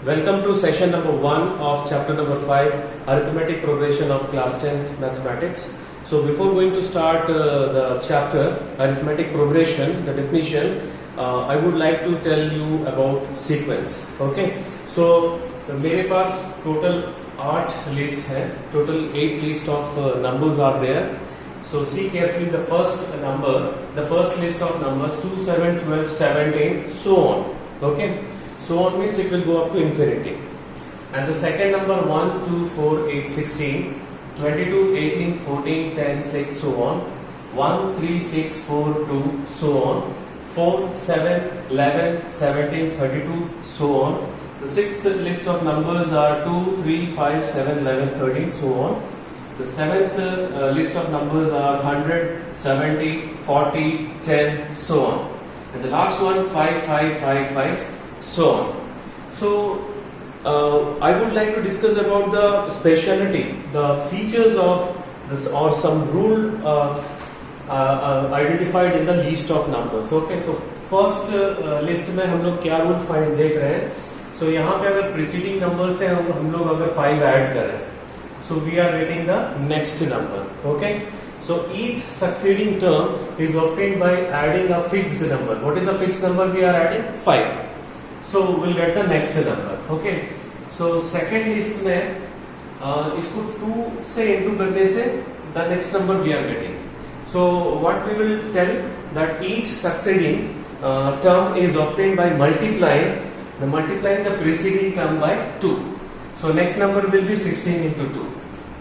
Welcome to session number 1 of chapter number 5, Arithmetic Progression of class 10th Mathematics. So before going to start the chapter Arithmetic Progression, the definition, I would like to tell you about sequence. Okay, so मेरे पास total 8 list है, total 8 list of numbers are there. So see carefully the first number, the first list of numbers 2, 7, 12, 17, so on. Okay. So on means it will go up to infinity. And the second number 1, 2, 4, 8, 16, 22, 18, 14, 10, 6, so on. 1, 3, 6, 4, 2, so on. 4, 7, 11, 17, 32, so on. The sixth list of numbers are 2, 3, 5, 7, 11, 13, so on. The seventh list of numbers are 100, 70, 40, 10, so on. And the last one 5, 5, 5, 5. So on. So I would like to discuss about the speciality, the features of this or some rule identified in the list of numbers. Okay, तो first list में हम लोग क्या rule find देख रहे हैं. So यहाँ पे अगर preceding numbers से हम लोग अगर 5 add करें, so we are getting the next number. Okay. So each succeeding term is obtained by adding a fixed number. What is the fixed number we are adding? 5. So we'll get the next number. Okay. So second list में इसको 2 से into करने से the next number we are getting. So what we will tell that each succeeding term is obtained by multiplying the preceding term by 2. So next number will be 16 into 2,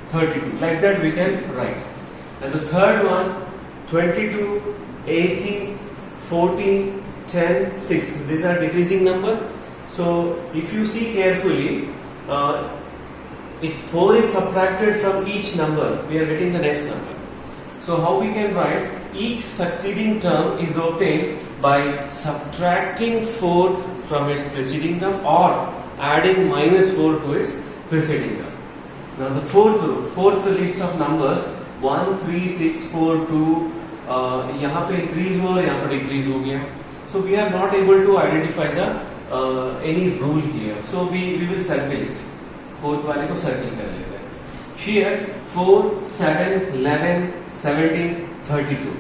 32. Like that we can write. And the third one 22, 18, 14, 10, 6. These are decreasing number. So if you see carefully, if 4 is subtracted from each number, we are getting the next number. So how we can write? Each succeeding term is obtained by subtracting 4 from its preceding term or adding minus 4 to its preceding term. Now the fourth list of numbers 1, 3, 6, 4, 2, यहाँ पे increase हुआ और यहाँ पे decrease हो गया. So we are not able to identify the any rule here. So we will circle it. Fourth वाले को circle कर लेते हैं. Here 4, 7, 11, 17, 32.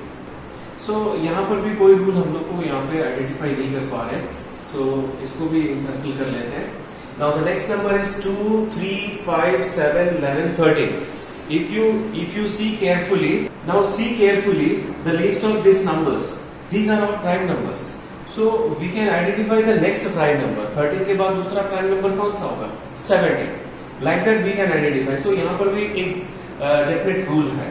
So यहाँ पर भी कोई rule हम लोग को यहाँ पे identify नहीं कर पा रहे. So इसको भी circle कर लेते हैं. Now the next number is 2, 3, 5, 7, 11, 13. If you see carefully, now see carefully the list of these numbers. These are all prime numbers. So we can identify the next prime number. 13 के बाद दूसरा prime number कौन सा होगा? 17. Like that we can identify. So यहाँ पर भी एक definite rule है.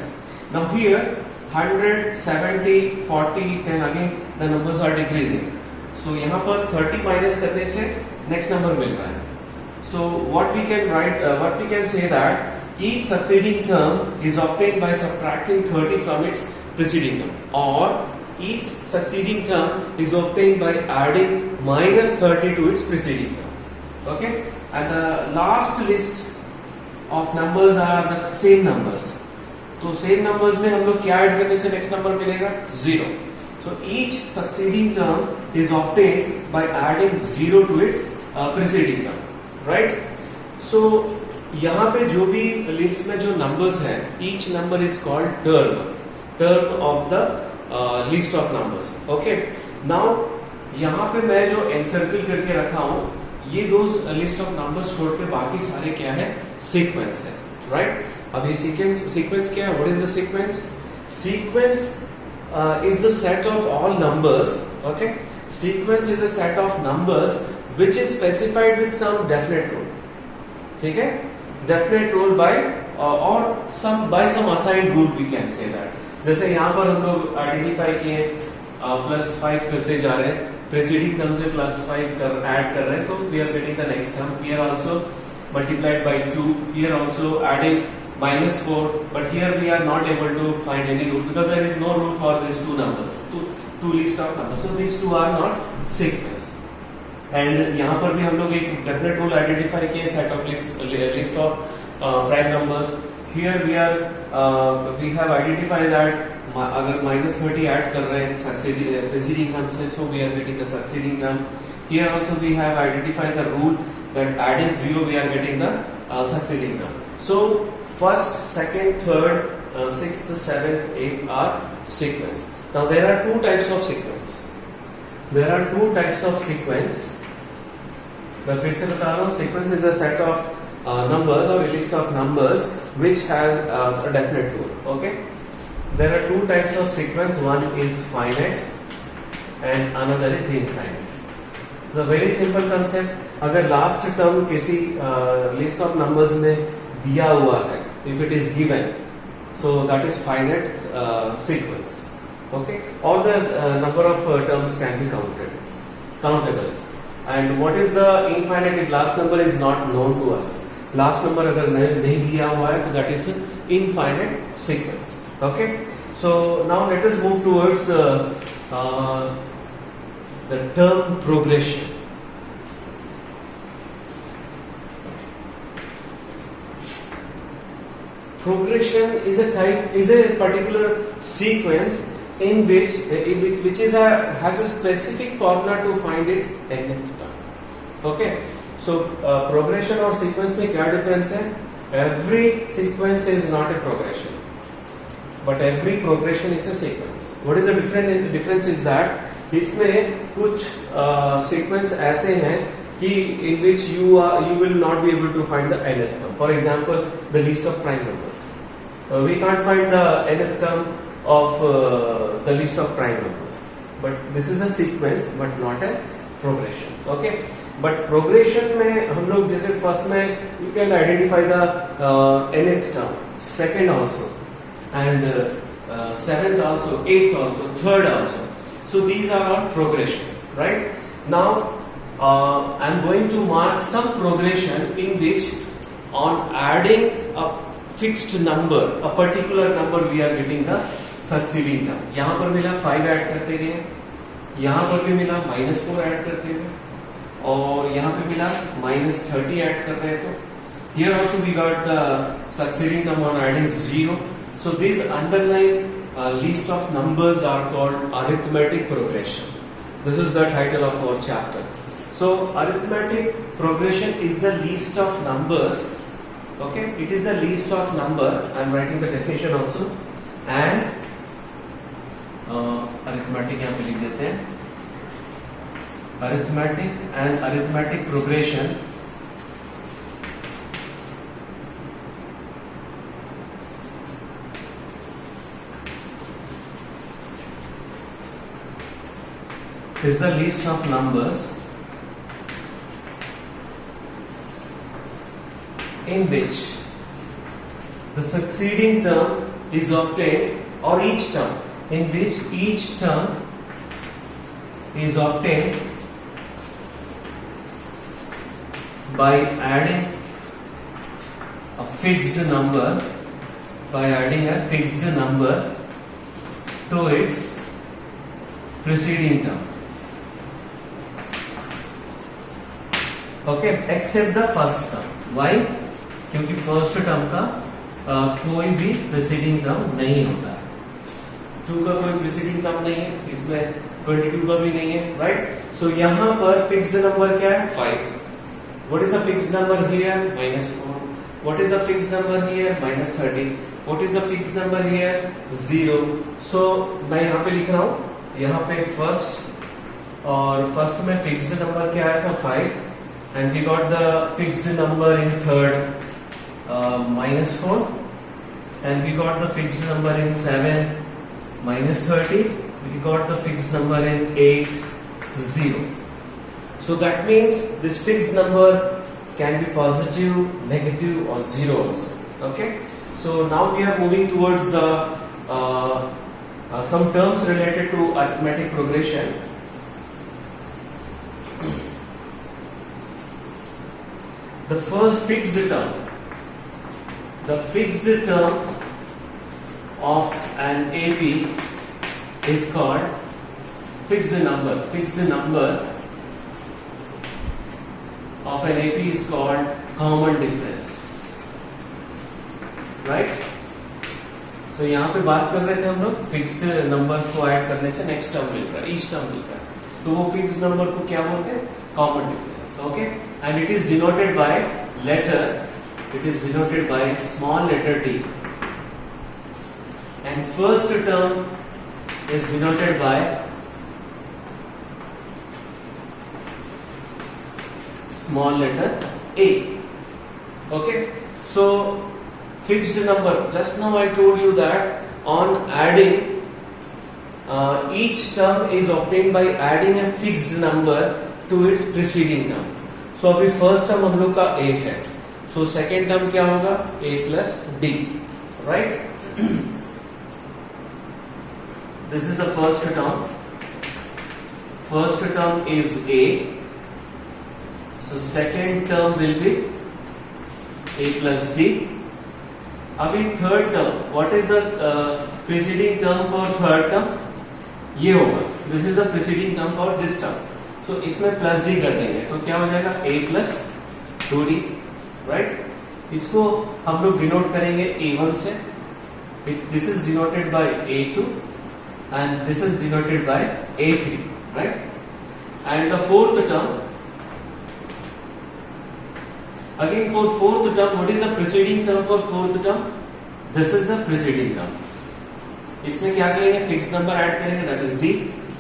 Now here 100, 70, 40, 10 again the numbers are decreasing. So यहाँ पर 30 minus करने से next number मिल रहा है. So what we can write, what we can say that each succeeding term is obtained by subtracting 30 from its preceding term, or each succeeding term is obtained by adding minus 30 to its preceding term. Okay, and the last list of numbers are the same numbers. तो same numbers में हम लोग क्या add करने से next number मिलेगा? 0. So each succeeding term is obtained by adding 0 to its preceding term, right? So यहाँ पे जो भी लिस्ट में जो नंबर्स हैं, each number is called term of the list of numbers. Okay. Now यहाँ पे मैं जो encircle करके रखा हूँ, ये दो list of numbers छोड़ के बाकी सारे क्या है? Sequence है, right? अब ये sequence क्या है? What is the sequence? Sequence is the set of all numbers. Okay. Sequence is a set of numbers which is specified with some definite rule. ठीक है? Definite rule by or some assigned rule we can say that. जैसे यहाँ पर हम लोग identify किए +5 करते जा रहे हैं, प्रेसिडिंग टर्म से +5 ऐड कर रहे हैं, तो we are getting the next term. Here also multiplied by 2, here also adding -4, but here we are not able to find any rule because there is no rule for this two numbers, two list of numbers. So this two are not sequence. And यहाँ पर भी हम लोग एक definite rule identify किए, set of list of prime numbers. Here we have identified that अगर -30 add कर रहे हैं preceding term से, so we are getting the succeeding term. Here also we have identified the rule that adding 0 we are getting the succeeding term. So first, second, third, sixth, seventh, eighth are sequence. Now there are two types of sequence. There are two types of sequence. मैं फिर से बता रहा हूँ, sequence is a set of numbers or a list of numbers which has a definite rule. Okay, there are two types of sequence. One is finite and another is infinite. It's a very simple concept. अगर last term किसी list of numbers में दिया हुआ है, if it is given, so that is finite sequence. Okay, all the number of terms can be countable. And what is the infinite? If last number is not known to us, last number अगर नहीं दिया हुआ है, तो that is infinite sequence. Okay, so now let us move towards the term progression. Progression is a particular sequence in which has a specific formula to find its nth term. Okay, so progression और sequence में क्या difference है? Every sequence is not a progression, but every progression is a sequence. What is the difference? The difference is that इसमें कुछ sequence ऐसे हैं कि in which you will not be able to find the nth term. For example, the list of prime numbers. We can't find the nth term of the list of prime numbers. But this is a sequence, but not a progression. Okay. But progression में हम लोग जैसे first में you can identify the nth term, second also, and seventh also, eighth also, third also. So these are all progression, right? Now I'm going to mark some progression in which on adding a fixed number, a particular number, we are getting the succeeding term. यहाँ पर मिला 5 add करते गए, यहाँ पर भी मिला -4 add करते गए, और यहाँ पे मिला -30 ऐड कर रहे हैं, तो here also we got the succeeding term on adding 0. So these underlying list of numbers are called arithmetic progression. This is the title of our chapter. So arithmetic progression is the list of numbers. Okay, it is the list of number. I am writing the definition also. And arithmetic यहाँ पे लिख देते हैं. Arithmetic and arithmetic progression is the list of numbers in which the succeeding term is obtained, or each term, in which each term is obtained by adding a fixed number, to its preceding term. Okay, except the first term. Why? क्योंकि first term का कोई भी preceding term नहीं होता है. 2 का कोई preceding term नहीं है, इसमें 22 का भी नहीं है, राइट? सो यहाँ पर फिक्स्ड नंबर क्या है? 5. What is the fixed number here? -4. What is the fixed number here? -30. What is the fixed number here? 0. सो मैं यहाँ पे लिख रहा हूँ, यहाँ पे फर्स्ट, और फर्स्ट में फिक्स्ड नंबर क्या आया था? 5. And we got the fixed number in third, -4, and we got the fixed number in seventh, -30. We got the fixed number in 8, 0. So that means this fixed number can be positive, negative, or 0 also. Okay. So now we are moving towards the some terms related to arithmetic progression. The first fixed term, of an AP is called fixed number. Fixed number of an AP is called common difference, right? So यहाँ पे बात कर रहे थे हम लोग fixed number को add करने से नेक्स्ट टर्म मिलकर, ईच टर्म मिलकर, तो वो फिक्स्ड नंबर को क्या बोलते हैं? Common difference. Okay, and it is denoted by letter. It is denoted by small letter t, and first term is denoted by small letter a. Okay, so fixed number, just now I told you that on adding each term is obtained by adding a fixed number to its preceding term. So अभी first term हम लोग का a है, so second term क्या होगा, a plus d, right? This is the first term. First term is a, so second term will be a plus d. अभी third term, what is the preceding term for third term, ये होगा, this is the preceding term for this term. So इसमें plus D कर देंगे तो क्या हो जाएगा, a प्लस 2d, राइट? इसको हम लोग डिनोट करेंगे a1 से. This is denoted by a2 and this is denoted by a3, right? And the fourth term, again for fourth term, what is the preceding term for fourth term? This is the preceding term. इसमें क्या करेंगे, fix number add करेंगे, that is d.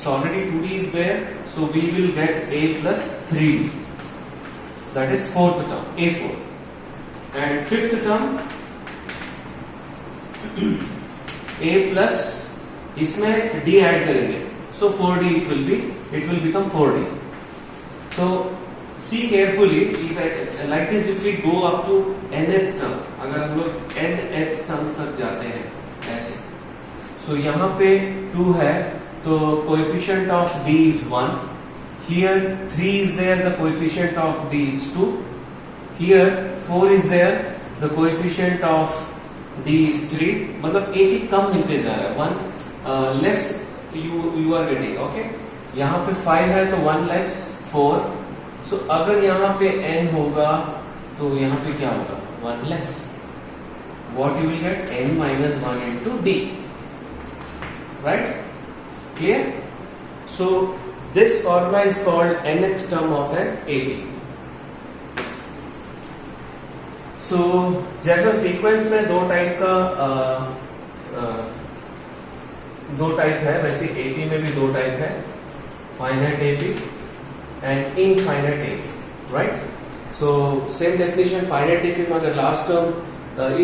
So already 2d is there, so we will get a plus 3d. That is fourth term, a4. And fifth term, a plus, इसमें d add करेंगे, so 4d it will become 4d. So see carefully, if I, like this, if we go up to nth term, अगर हम लोग nth term तक जाते हैं ऐसे, so यहाँ पे 2 है तो coefficient of d is 1, here 3 is there, the coefficient of d is 2, here 4 is there, the coefficient of d is 3, मतलब एक ही कम मिलते जा रहा है, 1 less you are getting. Okay, यहाँ पे 5 है तो 1 less 4. So अगर यहाँ पे n होगा तो यहाँ पे क्या होगा, 1 less. What you will get, n minus 1 into d, right? Clear? So this formula is called nth term of an AP. So जैसा सीक्वेंस में दो टाइप है, वैसे AP में भी दो टाइप है, finite AP and infinite AP, right? So same definition, finite AP में अगर last term,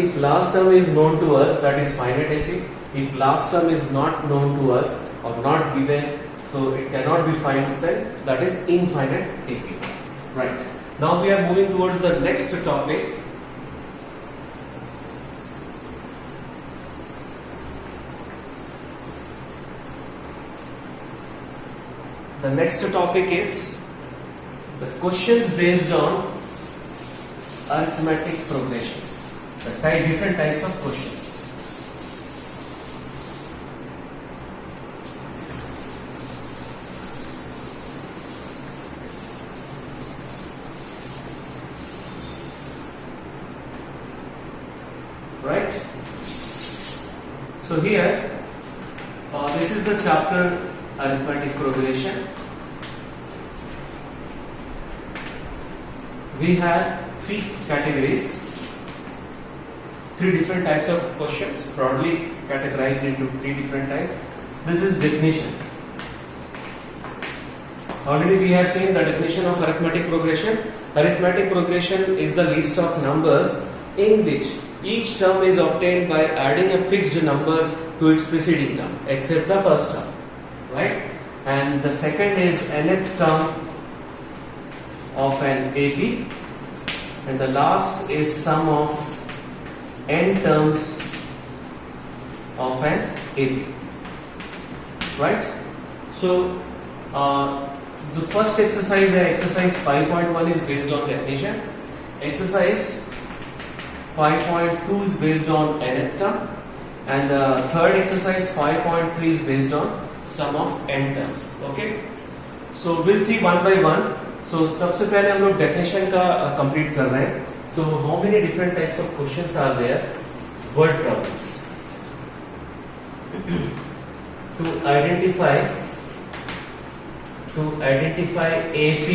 if last term is known to us, that is finite AP. If last term is not known to us or not given, so it cannot be finite, that is infinite AP, right? Now we are moving towards the next topic. The next topic is the questions based on arithmetic progression. The different types of questions. Right? So here, this is the chapter arithmetic progression. We have 3 categories, 3 different types of questions, broadly categorized into 3 different types. This is definition. Already we have seen the definition of arithmetic progression. Arithmetic progression is the list of numbers in which each term is obtained by adding a fixed number to its preceding term, except the first term, right? And the second is nth term of an AP, and the last is sum of n terms of an AP, right? So the first exercise, exercise 5.1 is based on definition. Exercise 5.2 is based on nth term, and the third exercise 5.3 is based on sum of n terms. Okay, so we'll see one by one. So सबसे पहले हम लोग definition का complete कर रहे हैं. So how many different types of questions are there? Word problems. To identify AP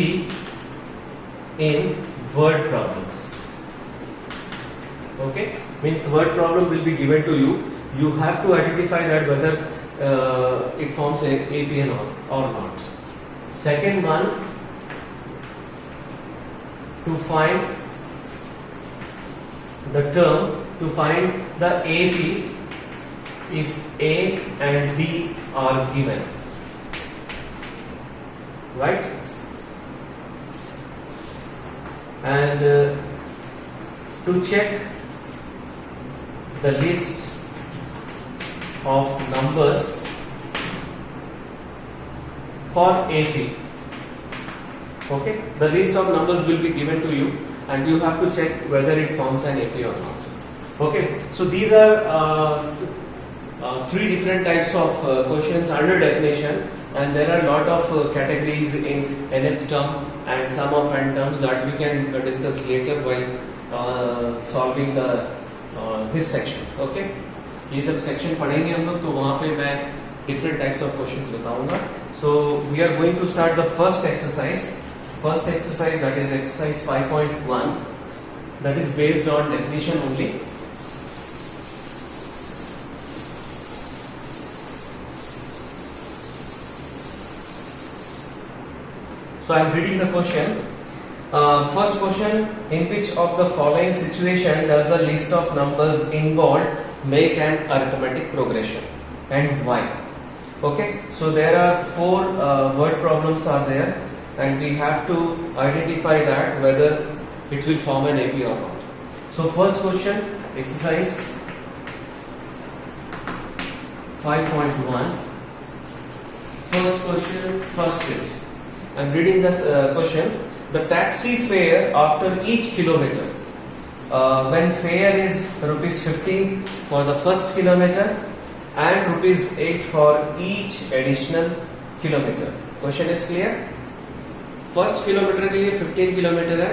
in word problems. Okay, means word problem will be given to you. You have to identify that whether it forms a APN or not. Second one, to find the term, to find the AP if A and D are given, right? And to check the list of numbers for AP. Okay, the list of numbers will be given to you and you have to check whether it forms an AP or not. Okay, so these are three different types of questions under definition, and there are a lot of categories in nth term and sum of n terms that we can discuss later while solving the this section. Okay, ये जब section पढ़ेंगे हम लोग तो वहां पे मैं different types of questions बताऊंगा. So we are going to start the first exercise. First exercise, that is exercise 5.1, that is based on definition only. So I am reading the question. First question, in which of the following situation does the list of numbers involved make an arithmetic progression and why? Okay, so there are four word problems are there, and we have to identify that whether it will form an AP or not. So first question, exercise 5.1. First question, first bit. I'm reading this question. The taxi fare after each kilometer, when fare is rupees 15 for the first kilometer and rupees 8 for each additional kilometer. Question is clear? First kilometre के लिए 15 kilometre है,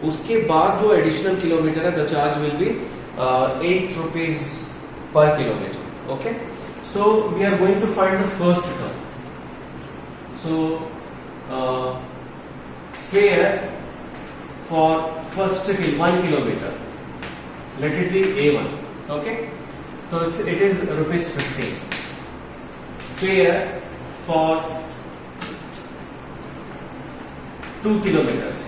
उसके बाद जो additional kilometre है the charge will be 8 rupees per kilometre. Okay, so we are going to find the first term. So fare for first 1 kilometre, let it be A1. Okay, so it is rupees 15. Fare for 2 kilometers,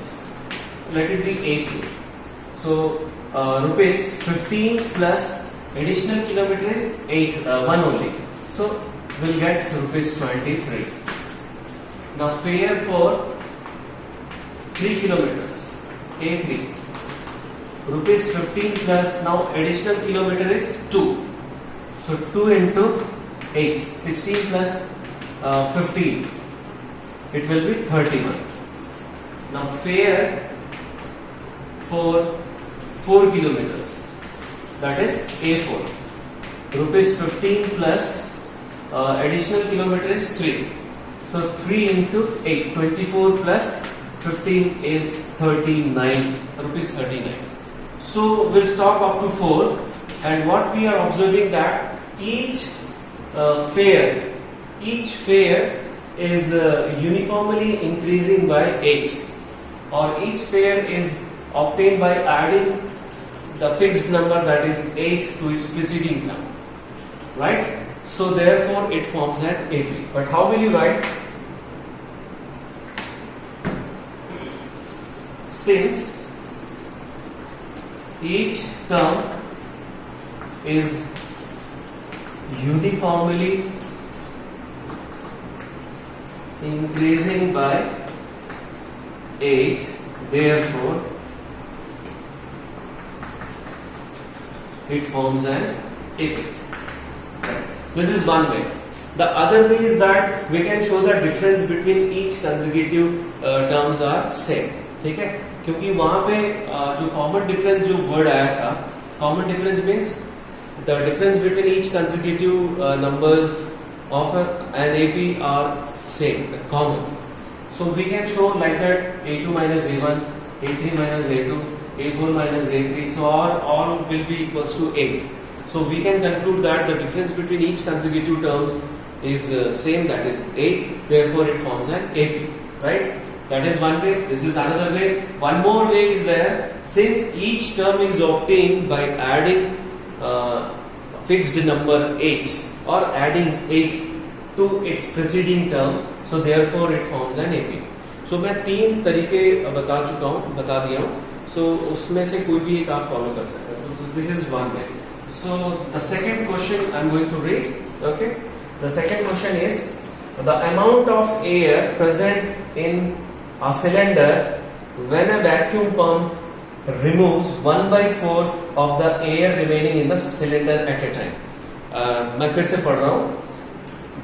let it be A2. So rupees 15 plus additional kilometer is 1 only. So we'll get rupees 23. Now fare for 3 kilometers, A3. Rupees 15 plus now additional kilometer is 2. So 2 into 8, 16 plus 15. It will be 31. Now fare for 4 kilometers, that is A4. Rupees 15 plus additional kilometer is 3. So 3 into 8, 24 plus 15 is 39, rupees 39. So we'll stop up to 4, and what we are observing that each fare is uniformly increasing by 8. Or each pair is obtained by adding the fixed number, that is 8, to its preceding term, right? So therefore it forms an AP. But how will you write? Since each term is uniformly increasing by 8, therefore it forms an AP. This is one way. The other way is that we can show the difference between each consecutive terms are same. ठीक है, क्योंकि वहां पे जो common difference जो word आया था, common difference means the difference between each consecutive numbers of an AP are same, the common. So we can show like that A2 minus A1, A3 minus A2, A4 minus A3. So all will be equals to 8. So we can conclude that the difference between each consecutive terms is same, that is 8. Therefore it forms an AP, right? That is one way. This is another way. One more way is there. Since each term is obtained by adding fixed number 8 or adding 8 to its preceding term, so therefore it forms an AP. So मैं 3 तरीके बता दिया हूँ. So उसमें से कोई भी एक आप follow कर सकते हैं. So this is one way. So the second question I'm going to read. Okay. The second question is the amount of air present in a cylinder when a vacuum pump removes 1/4 of the air remaining in the cylinder at a time. मैं फिर से पढ़ रहा हूँ.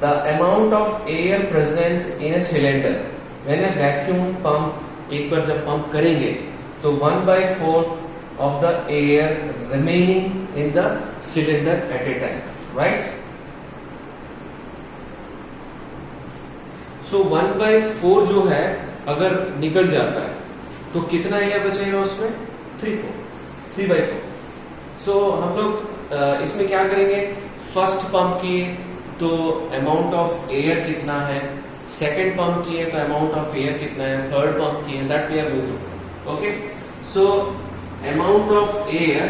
The amount of air present in a cylinder when a vacuum pump एक बार जब pump करेंगे तो 1/4 of the air remaining in the cylinder at a time, right? So 1/4 जो है अगर निकल जाता है तो कितना एयर बचेगा उसमें? 3/4. सो हम लोग इसमें क्या करेंगे? फर्स्ट पंप किए तो अमाउंट ऑफ एयर कितना है, सेकेंड पंप किए तो अमाउंट ऑफ एयर कितना है, थर्ड पंप किए, that we are going to. Okay. So amount of air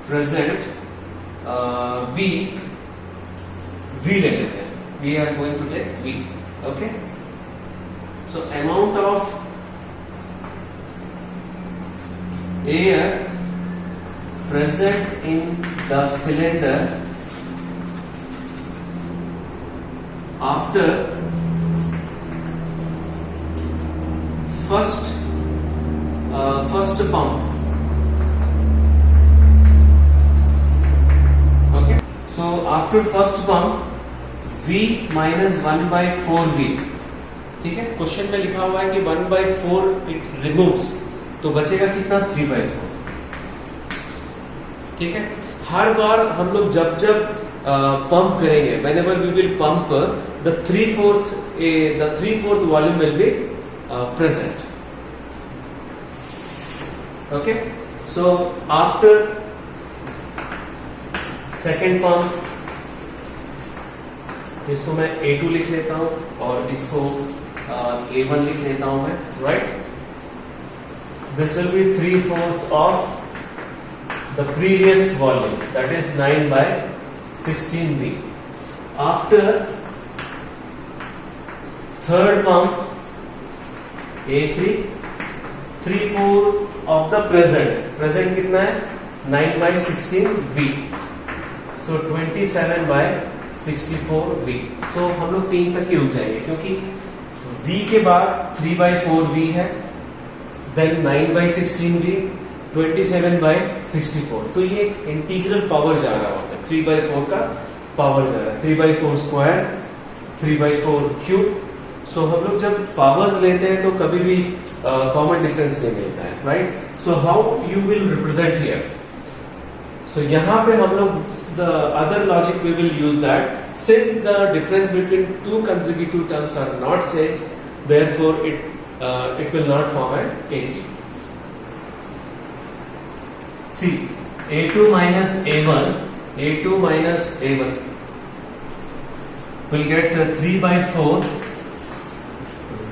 present V ले लेते हैं. We are going to take V. Okay. So amount of air present in the cylinder after first pump. Okay. So after first pump V minus 1/4V. ठीक है. Question में लिखा हुआ है कि 1/4 इट रिमूव्स, तो बचेगा कितना? 3/4. ठीक है. हर बार हम लोग जब पंप करेंगे, whenever we will pump, the 3/4 volume will be present. Okay. So after second pump, इसको मैं A2 लिख लेता हूं और इसको A1 लिख लेता हूं मैं, right. This will be 3/4 of the previous volume, that is 9/16V. After third pump A3, 3/4 of the present कितना है? 9/16V. सो 27/64V. सो हम लोग 3 तक ही रुक जाएंगे क्योंकि V के बाद 3/4V है, देन 9/16V, 27/64. तो ये इंटीग्रल पावर जा रहा होता है, 3/4 का पावर जा रहा है, 3/4 स्क्वायर, 3/4 क्यूब. सो हम लोग जब पावर्स लेते हैं तो कभी भी कॉमन डिफरेंस नहीं मिलता है, right. So how you will represent here? So यहाँ पे हम लोग the other logic we will use that since the difference between two consecutive terms are not same, therefore it will not form an AP. See, A2 minus A1 will get 3/4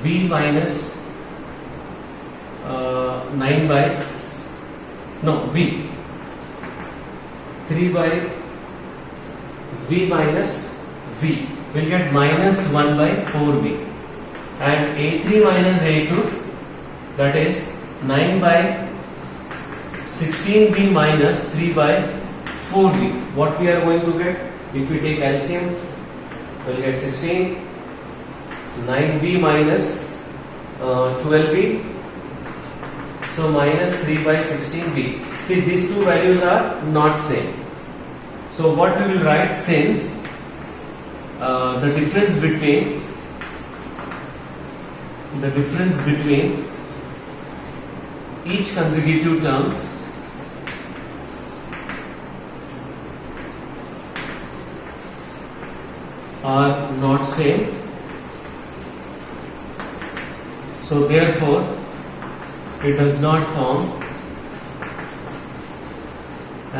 V minus V 3/V minus V will get minus 1/4V, and A3 minus A2, that is 9/16V minus 3/4V. What we are going to get? If we take LCM, we'll get 16. 9V minus 12V, so minus 3/16V. See, these two values are not same. So what we will write, since the difference between each consecutive terms are not same, so therefore it does not form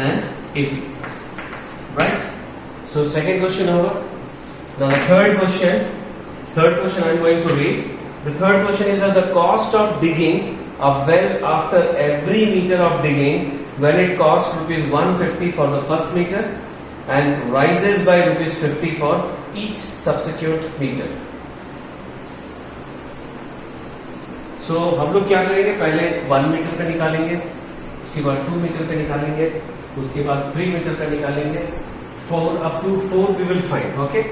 an AP, right? So second question over. Now the third question I'm going to read. The third question is that the cost of digging a well after every meter of digging, when it costs rupees 150 for the first meter and rises by rupees 50 for each subsequent meter. So हम लोग क्या करेंगे, पहले 1 metre पे निकालेंगे, उसके बाद 2 metre पे निकालेंगे, उसके बाद 3 मीटर पे निकालेंगे, 4 up to 4 we will find. Okay.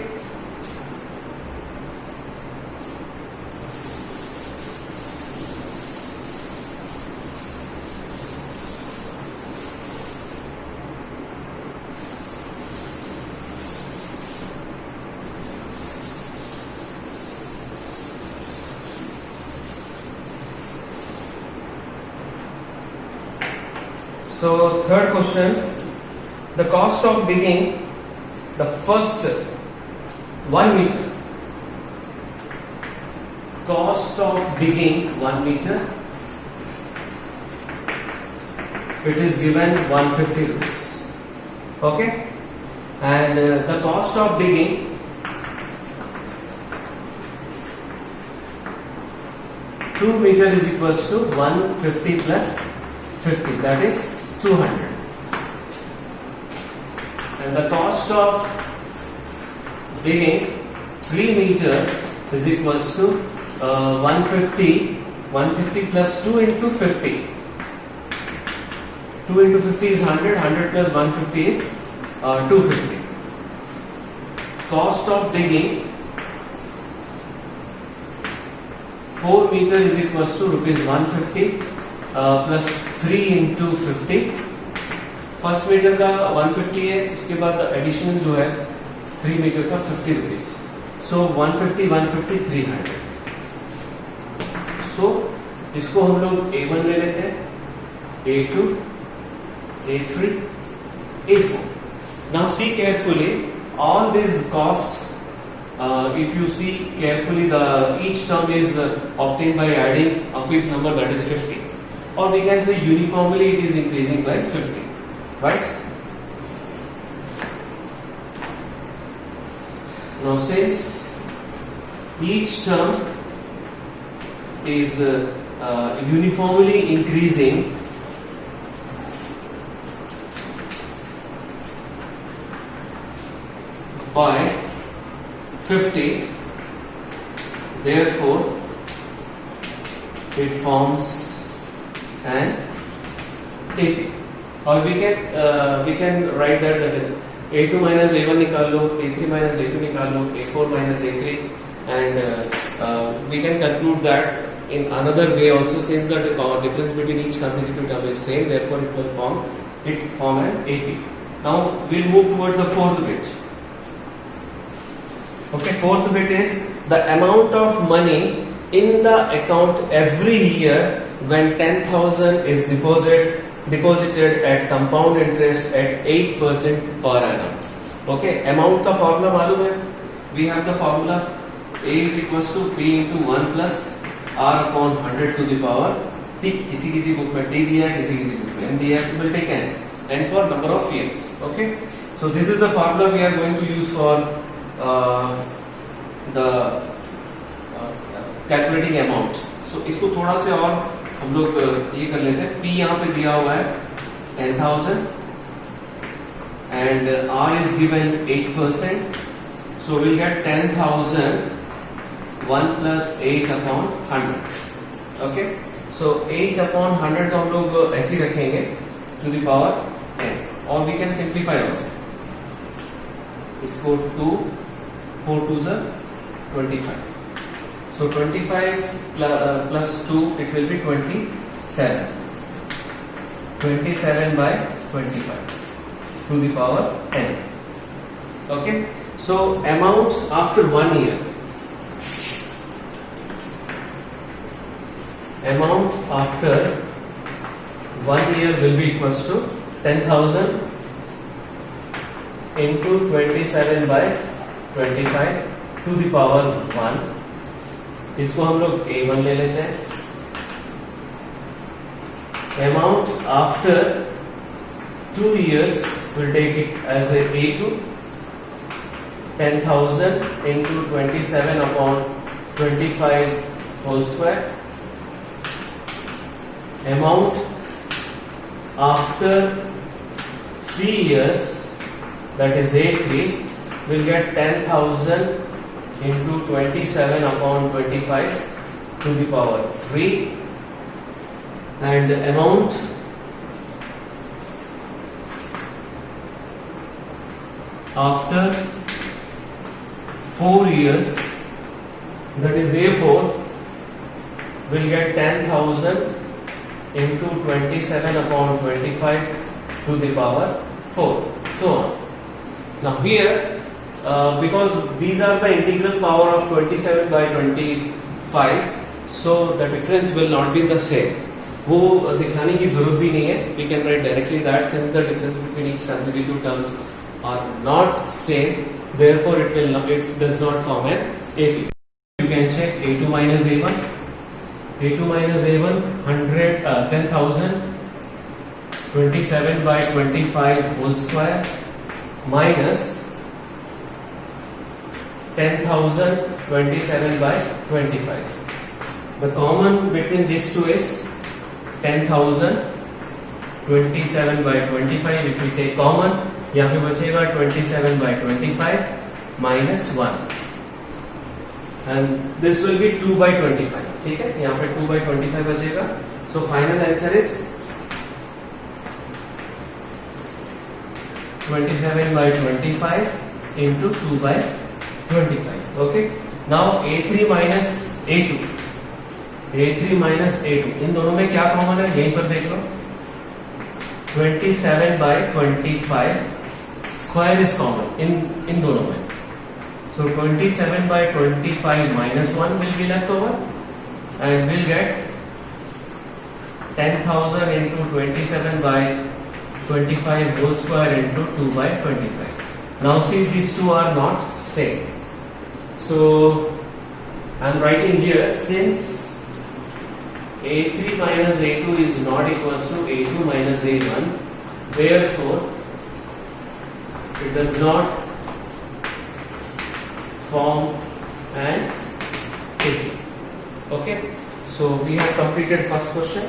So third question, the cost of digging the first 1 meter. Cost of digging 1 meter. It is given 150 rupees. Okay, and the cost of digging two meter is equals to 150 plus 50, that is 200, and the cost of digging 3 meter is equals to 150 plus 2 into 50. 2 into 50 is 100, 100 plus 150 is 250. Cost of digging 4 meter is equals to rupees 150 plus 3 into 50. First metre का 150 है, उसके बाद additional जो है 3 metre का 50 rupees. सो 150 150 300. सो इसको हम लोग A1 ले लेते हैं, A2 A3 A4. Now see carefully all these cost. If you see carefully, each term is obtained by adding a fixed number, that is 50. Or we can say uniformly it is increasing by 50, right? Now since each term is uniformly increasing, by 50, therefore it forms an AP. Or we can write that if A2 minus A1 निकाल लो, A3 minus A2 निकाल लो, A4 minus A3, and we can conclude that in another way also, since the difference between each consecutive term is same, therefore it will form an AP. Now we'll move towards the fourth bit. Okay, fourth bit is the amount of money in the account every year when 10,000 is deposited at compound interest at 8% per annum. Okay, amount का formula मालूम है? We have the formula A is equals to P into 1 plus R upon 100 to the power T. किसी book में T दिया है, किसी book में N दिया है, will take N for number of years. Okay, so this is the formula we are going to use for the calculating amount. So इसको थोड़ा से और हम लोग ये कर लेते हैं. P यहाँ पे दिया हुआ है 10,000 and R is given 8%. So we'll get 10,000 1 plus 8 upon 100. Okay. So 8 upon 100 को हम लोग ऐसे ही रखेंगे to the power n. और we can simplify also. इसको 2 4 2s are 25. So 25 plus 2, it will be 27. 27 by 25 to the power n. Okay. So amount after 1 year. Amount after 1 year will be equals to 10,000 into 27 by 25 to the power 1. इसको हम लोग A1 ले लेते हैं. Amount after 2 years, we'll take it as a A2. 10,000 into 27 upon 25 whole square. Amount after 3 years, that is A3, will get 10,000 into 27 upon 25 to the power 3, and amount after 4 years, that is A4, will get 10,000 into 27 upon 25 to the power 4, so on. Now here, because these are the integral power of 27 by 25, so the difference will not be the same. वो दिखाने की जरूरत भी नहीं है. We can write directly that since the difference between each consecutive terms are not same, therefore it does not form an AP. You can check A2 minus A1. A2 minus A1 10,000 27 by 25 whole square minus 10,000 27 by 25. The common between these two is 10,000 27 by 25. If we take common, यहाँ पे बचेगा 27 by 25 minus 1, and this will be 2 by 25. ठीक है, यहाँ पे 2 by 25 बचेगा. So final answer is 27 by 25 into 2 by 25. Okay. Now A3 minus A2. A3 minus A2. इन दोनों में क्या कॉमन है? यहीं पर देख लो. 27 by 25 square is common in दोनों में. So 27 by 25 minus 1 will be left over, and we'll get 10,000 into 27 by 25 whole square into 2 by 25. Now see, these two are not same. So I am writing here, since A3 minus A2 is not equals to A2 minus A1, therefore it does not form an AP. Okay. So we have completed first question.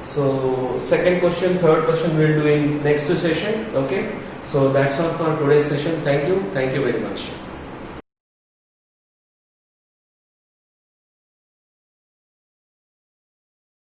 So second question, third question we will do in next session. Okay. So that's all for today's session. Thank you very much.